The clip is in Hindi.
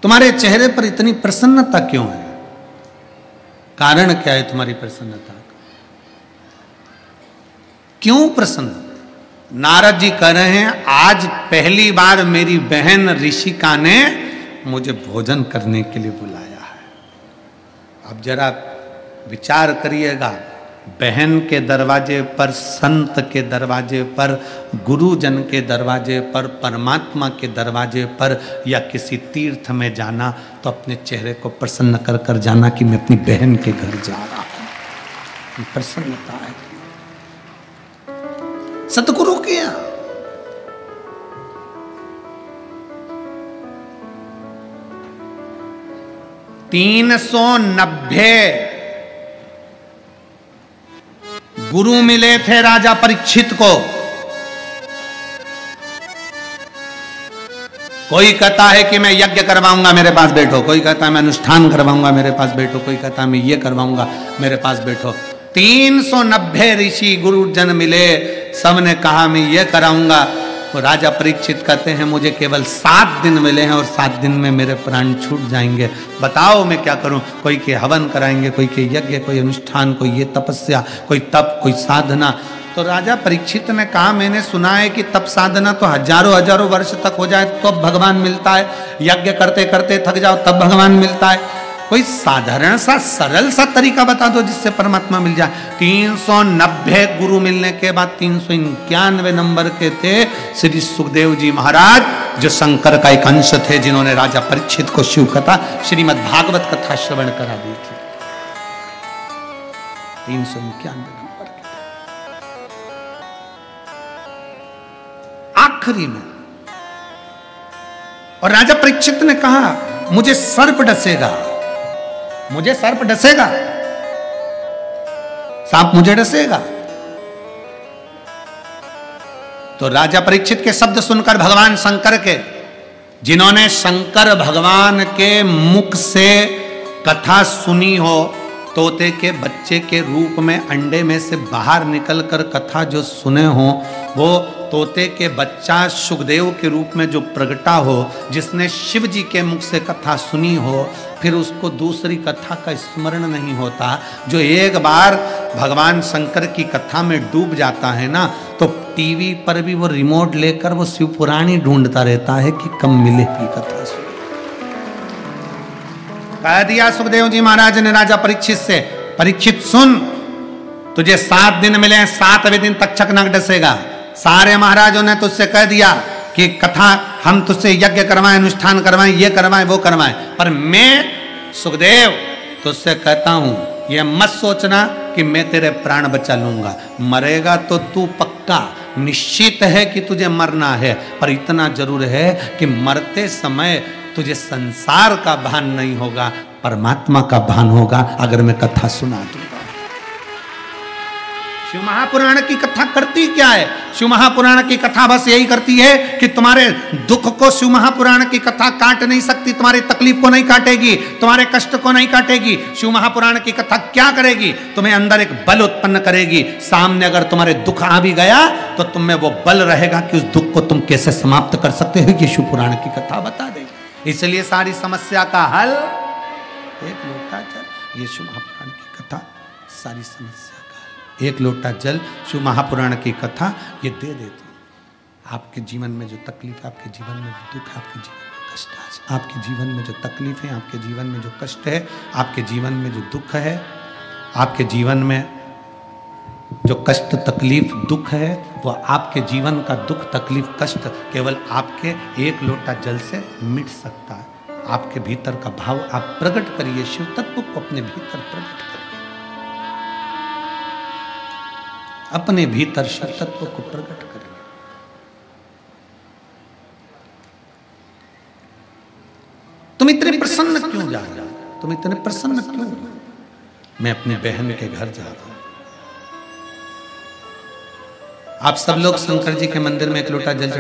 तुम्हारे चेहरे पर इतनी प्रसन्नता क्यों है? कारण क्या है तुम्हारी प्रसन्नता का? क्यों प्रसन्न? नारद जी कह रहे हैं आज पहली बार मेरी बहन ऋषिका ने मुझे भोजन करने के लिए बुलाया है। अब जरा विचार करिएगा, बहन के दरवाजे पर, संत के दरवाजे पर, गुरुजन के दरवाजे पर, परमात्मा के दरवाजे पर या किसी तीर्थ में जाना तो अपने चेहरे को प्रसन्न कर कर जाना कि मैं अपनी बहन के घर जा रहा हूं। प्रसन्नता है सतगुरु के यहां। $390 गुरु मिले थे राजा परीक्षित को। कोई कहता है कि मैं यज्ञ करवाऊंगा, मेरे पास बैठो। कोई कहता है मैं अनुष्ठान करवाऊंगा, मेरे पास बैठो। कोई कहता है मैं ये करवाऊंगा, मेरे पास बैठो। 390 ऋषि गुरुजन मिले, सबने कहा मैं ये कराऊंगा। तो राजा परीक्षित कहते हैं मुझे केवल 7 दिन मिले हैं और 7 दिन में मेरे प्राण छूट जाएंगे, बताओ मैं क्या करूं। कोई के हवन कराएंगे, कोई के यज्ञ, कोई अनुष्ठान, कोई ये तपस्या, कोई तप, कोई साधना। तो राजा परीक्षित ने कहा मैंने सुना है कि तप साधना तो हजारों वर्ष तक हो जाए तो भगवान मिलता है, यज्ञ करते करते थक जाओ तब भगवान मिलता है। कोई साधारण सा सरल सा तरीका बता दो जिससे परमात्मा मिल जाए। 390 गुरु मिलने के बाद 391 नंबर के थे श्री सुखदेव जी महाराज, जो शंकर का एक अंश थे, जिन्होंने राजा परीक्षित को शिव कथा, श्रीमद् भागवत कथा श्रवण करा दी थी। 391 नंबर के थे। आखिरी में और राजा परीक्षित ने कहा मुझे सर्प डसेगा, मुझे सर्प डसेगा, सांप मुझे डसेगा। तो राजा परीक्षित के शब्द सुनकर भगवान शंकर के, जिन्होंने शंकर भगवान के मुख से कथा सुनी हो, तोते के बच्चे के रूप में अंडे में से बाहर निकलकर कथा जो सुने हो, वो तोते के बच्चा सुखदेव के रूप में जो प्रगटा हो, जिसने शिव जी के मुख से कथा सुनी हो, फिर उसको दूसरी कथा का स्मरण नहीं होता। जो एक बार भगवान शंकर की कथा में डूब जाता है ना, तो टीवी पर भी वो रिमोट लेकर वो शिव पुराण ही ढूंढता रहता है कि कब मिलेगी कथा सुन। कह दिया सुखदेव जी महाराज ने राजा परीक्षित से, परीक्षित सुन, तुझे 7 दिन मिले, 7वें दिन तक्षक नाग डसेगा। सारे महाराजों ने तुझसे कह दिया कि कथा हम तुझसे यज्ञ करवाएं, अनुष्ठान करवाएं, ये करवाएं, वो करवाएं, पर मैं सुखदेव तुझसे कहता हूं ये मत सोचना कि मैं तेरे प्राण बचा लूंगा। मरेगा तो तू पक्का, निश्चित है कि तुझे मरना है, पर इतना जरूर है कि मरते समय तुझे संसार का भान नहीं होगा, परमात्मा का भान होगा अगर मैं कथा सुना दूंगा। शिव महापुराण की कथा करती क्या है? शिव महापुराण की कथा बस यही करती है कि तुम्हारे दुख को शिव महापुराण की कथा काट नहीं सकती, तुम्हारी तकलीफ को नहीं काटेगी, तुम्हारे कष्ट को नहीं काटेगी। शिव महापुराण की कथा क्या करेगी? तुम्हें अंदर एक बल उत्पन्न करेगी। सामने अगर तुम्हारे दुख आ भी गया तो तुम्हें वो बल रहेगा कि उस दुख को तुम कैसे समाप्त कर सकते हो, कि शिव पुराण की कथा बता देगी। इसलिए सारी समस्या का हल एक लोटा जल। ये शिव महापुराण की कथा सारी समस्या, एक लोटा जल शिव महापुराण की कथा ये दे देती। आपके जीवन में जो तकलीफ है, आपके जीवन में जो दुख है, आपके जीवन में कष्ट है, आपके जीवन में जो तकलीफ है, आपके जीवन में जो कष्ट है, आपके जीवन में जो दुख है, आपके जीवन में जो कष्ट तकलीफ दुख है, वो आपके जीवन का दुख तकलीफ कष्ट केवल आपके एक लोटा जल से मिट सकता है। आपके भीतर का भाव आप प्रकट करिए, शिव तत्व को अपने भीतर प्रकट करिए, अपने भीतर शिव तत्व को प्रकट करिए। तुम इतने प्रसन्न क्यों जा रहे हो? तुम इतने प्रसन्न क्यों? मैं अपनी बहन के घर जा रहा हूं। आप सब लोग शंकर जी के मंदिर में एक लोटा जल